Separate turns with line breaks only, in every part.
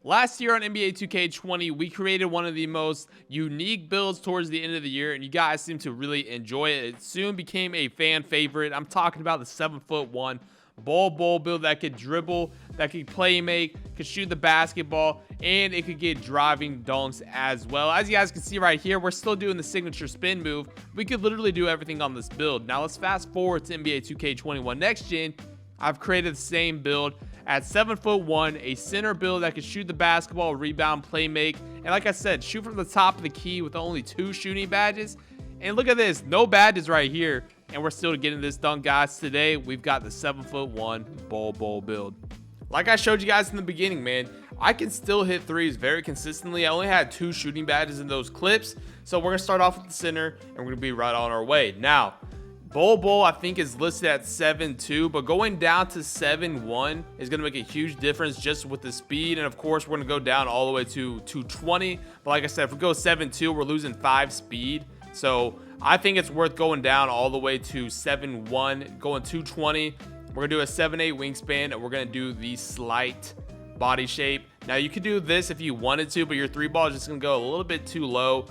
Last year on NBA 2K20, we created one of the most unique builds towards the end of the year, and you guys seem to really enjoy it. It soon became a fan favorite. I'm talking about the 7'1" Bol Bol build that could dribble, that could play make, could shoot the basketball, and it could get driving dunks as well. As you guys can see right here, we're still doing the signature spin move. We could literally do everything on this build. Now let's fast forward to NBA 2K21 Next Gen. I've created the same build at 7'1", a center build that can shoot the basketball, rebound, play make, and like I said, shoot from the top of the key with only 2 shooting badges. And look at this, no badges right here, and we're still getting this done, guys. Today we've got the 7'1" Bol Bol build. Like I showed you guys in the beginning, man, I can still hit threes very consistently. I only had 2 shooting badges in those clips, so we're gonna start off with the center and we're gonna be right on our way. Now Bol Bol, I think, is listed at 7'2", but going down to 7'1" is going to make a huge difference just with the speed. And of course, we're going to go down all the way to 220. But like I said, if we go 7'2", we're losing 5 speed. So I think it's worth going down all the way to 7'1", going 220. We're going to do a 7'8" wingspan, and we're going to do the slight body shape. Now, you could do this if you wanted to, but your 3 ball is just going to go a little bit too low.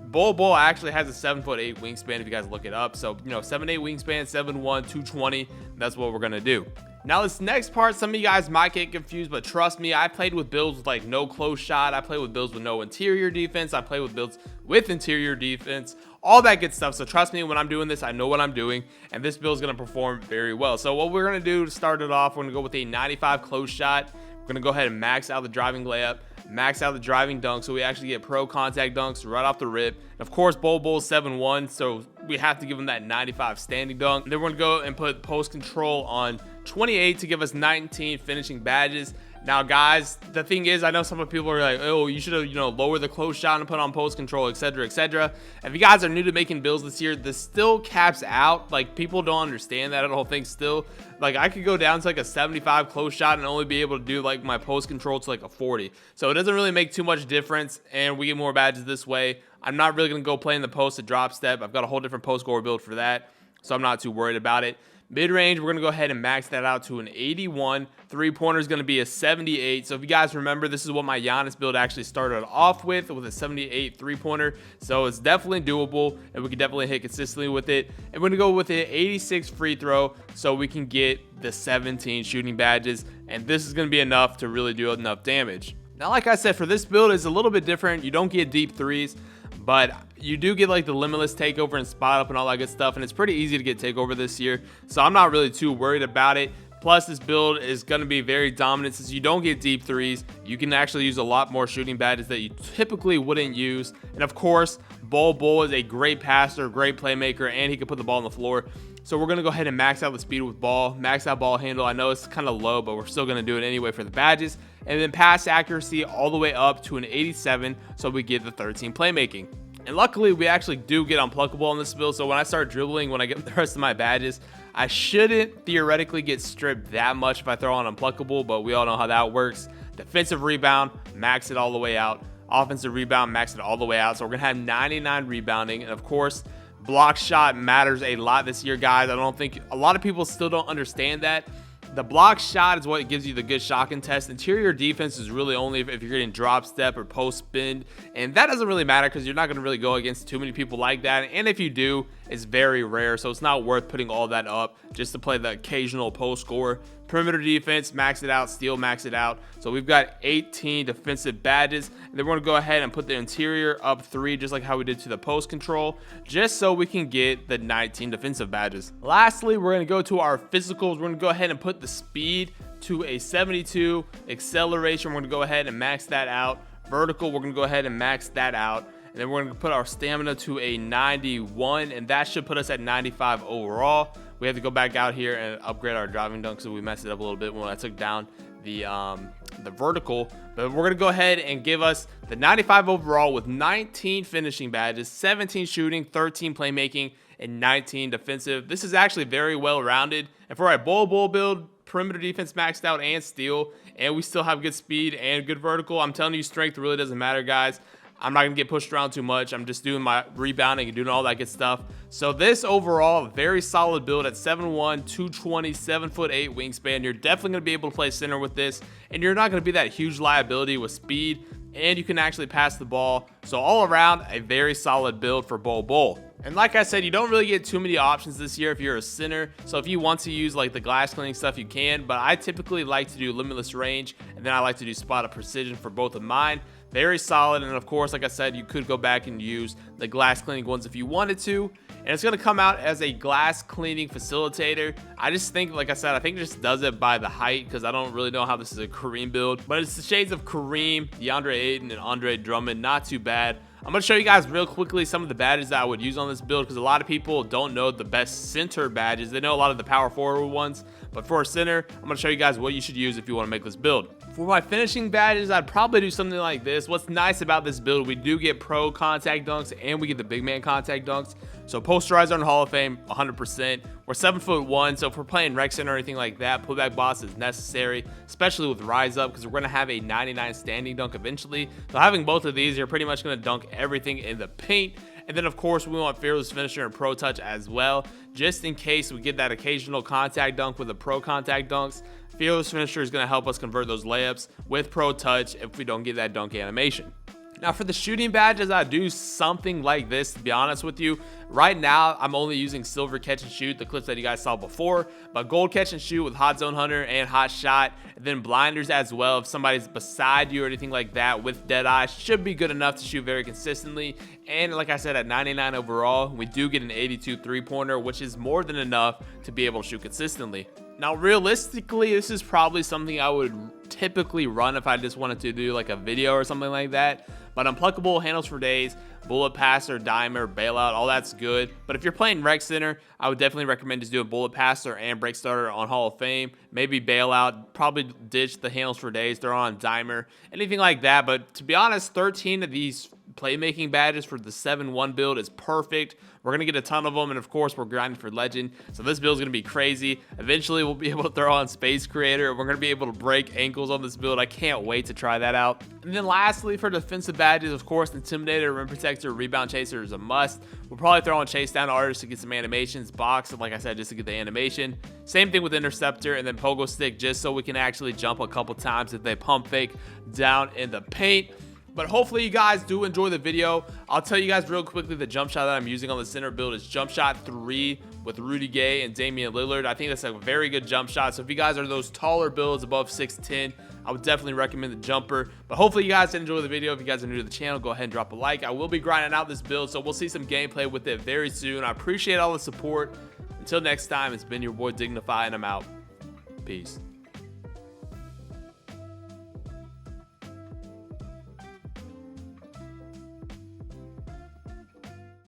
Bol Bol actually has a 7'8" wingspan if you guys look it up. So, 7'8" wingspan, 7'1", 220. That's what we're going to do. Now, this next part, some of you guys might get confused, but trust me, I played with builds with like no close shot. I played with builds with no interior defense. I played with builds with interior defense, all that good stuff. So trust me, when I'm doing this, I know what I'm doing, and this build is going to perform very well. So what we're going to do to start it off, we're going to go with a 95 close shot. We're going to go ahead and max out the driving layup, max out the driving dunk, so we actually get pro contact dunks right off the rip. And of course, Bol Bol's 7'1", so we have to give him that 95 standing dunk. And then we're going to go and put post control on 28 to give us 19 finishing badges. Now, guys, the thing is, I know some people are like, oh, you should have, lower the close shot and put on post control, etc., etc. If you guys are new to making builds this year, this still caps out. Like, people don't understand that. I don't think still. Like, I could go down to like a 75 close shot and only be able to do like my post control to like a 40. So it doesn't really make too much difference, and we get more badges this way. I'm not really going to go play in the post to drop step. I've got a whole different post score build for that, so I'm not too worried about it. Mid-range, we're going to go ahead and max that out to an 81. Three-pointer is going to be a 78. So if you guys remember, this is what my Giannis build actually started off with a 78 three-pointer. So it's definitely doable, and we can definitely hit consistently with it. And we're going to go with an 86 free throw so we can get the 17 shooting badges. And this is going to be enough to really do enough damage. Now, like I said, for this build, it's a little bit different. You don't get deep threes, but you do get like the limitless takeover and spot up and all that good stuff, and it's pretty easy to get takeover this year, so I'm not really too worried about it. Plus, this build is going to be very dominant since you don't get deep threes. You can actually use a lot more shooting badges that you typically wouldn't use. And of course, Bol Bol is a great passer, great playmaker, and he can put the ball on the floor. So we're going to go ahead and max out the speed with ball, max out ball handle. I know it's kind of low, but we're still going to do it anyway for the badges. And then pass accuracy all the way up to an 87, so we get the 13 playmaking. And luckily, we actually do get unpluckable on this build, so when I start dribbling, when I get the rest of my badges, I shouldn't theoretically get stripped that much if I throw on unpluckable, but we all know how that works. Defensive rebound, max it all the way out. Offensive rebound, max it all the way out. So we're going to have 99 rebounding, and of course, block shot matters a lot this year, guys. I don't think a lot of people still don't understand that. The block shot is what gives you the good shot contest. Interior defense is really only if you're getting drop step or post spin, and that doesn't really matter because you're not going to really go against too many people like that, and if you do, it's very rare, so it's not worth putting all that up just to play the occasional post score. Perimeter defense, max it out. Steal, max it out. So we've got 18 defensive badges. And then we're going to go ahead and put the interior up 3, just like how we did to the post control, just so we can get the 19 defensive badges. Lastly, we're going to go to our physicals. We're going to go ahead and put the speed to a 72. Acceleration, we're going to go ahead and max that out. Vertical, we're going to go ahead and max that out. And then we're going to put our stamina to a 91, and that should put us at 95 overall. We have to go back out here and upgrade our driving dunk, so we messed it up a little bit when I took down the vertical. But we're going to go ahead and give us the 95 overall with 19 finishing badges, 17 shooting, 13 playmaking, and 19 defensive. This is actually very well-rounded. And for a Bol Bol build, perimeter defense maxed out and steal, and we still have good speed and good vertical. I'm telling you, strength really doesn't matter, guys. I'm not going to get pushed around too much. I'm just doing my rebounding and doing all that good stuff. So this overall, very solid build at 7'1", 220, 7'8" wingspan. You're definitely going to be able to play center with this, and you're not going to be that huge liability with speed, and you can actually pass the ball. So all around, a very solid build for Bol Bol. And like I said, you don't really get too many options this year if you're a center. So if you want to use like the glass cleaning stuff, you can. But I typically like to do limitless range, and then I like to do spot of precision for both of mine. Very solid. And of course, like I said, you could go back and use the glass cleaning ones if you wanted to. And it's going to come out as a glass cleaning facilitator. I just think, like I said, I think it just does it by the height, because I don't really know how this is a Kareem build. But it's the shades of Kareem, DeAndre Ayton, and Andre Drummond. Not too bad. I'm going to show you guys real quickly some of the badges that I would use on this build, because a lot of people don't know the best center badges. They know a lot of the power forward ones, but for a center, I'm going to show you guys what you should use if you want to make this build. For my finishing badges, I'd probably do something like this. What's nice about this build, we do get pro contact dunks and we get the big man contact dunks. So posterizer on Hall of Fame, 100%. We're 7'1", so if we're playing rec center or anything like that, putback boss is necessary, especially with rise up, because we're going to have a 99 standing dunk eventually. So having both of these, you're pretty much going to dunk everything in the paint. And then of course we want fearless finisher and pro touch as well, just in case we get that occasional contact dunk with the pro contact dunks. Fearless finisher is going to help us convert those layups with pro touch if we don't get that dunk animation. Now for the shooting badges, I do something like this, to be honest with you. Right now, I'm only using silver catch and shoot, the clips that you guys saw before, but gold catch and shoot with hot zone hunter and hot shot, and then blinders as well. If somebody's beside you or anything like that with dead eye, should be good enough to shoot very consistently. And like I said, at 99 overall, we do get an 82 three-pointer, which is more than enough to be able to shoot consistently. Now, realistically, this is probably something I would typically run if I just wanted to do like a video or something like that. But unpluckable, handles for days, bullet passer, dimer, bailout, all that's good. But if you're playing rec center, I would definitely recommend just doing bullet passer and break starter on Hall of Fame. Maybe bailout, probably ditch the handles for days, throw on dimer, anything like that. But to be honest, 13 of these playmaking badges for the 7-1 build is perfect. We're going to get a ton of them, and of course we're grinding for legend, so this build is going to be crazy. Eventually we'll be able to throw on space creator. We're going to be able to break ankles on this build. I can't wait to try that out. And then lastly, for defensive badges, of course, intimidator, rim protector, rebound chaser is a must. We'll probably throw on chase down artist to get some animations, box, like I said, just to get the animation. Same thing with interceptor, and then pogo stick, just so we can actually jump a couple times if they pump fake down in the paint. But hopefully you guys do enjoy the video. I'll tell you guys real quickly, the jump shot that I'm using on the center build is jump shot 3 with Rudy Gay and Damian Lillard. I think that's a very good jump shot. So if you guys are those taller builds above 6'10", I would definitely recommend the jumper. But hopefully you guys enjoy the video. If you guys are new to the channel, go ahead and drop a like. I will be grinding out this build, so we'll see some gameplay with it very soon. I appreciate all the support. Until next time, it's been your boy Dignify, and I'm out. Peace.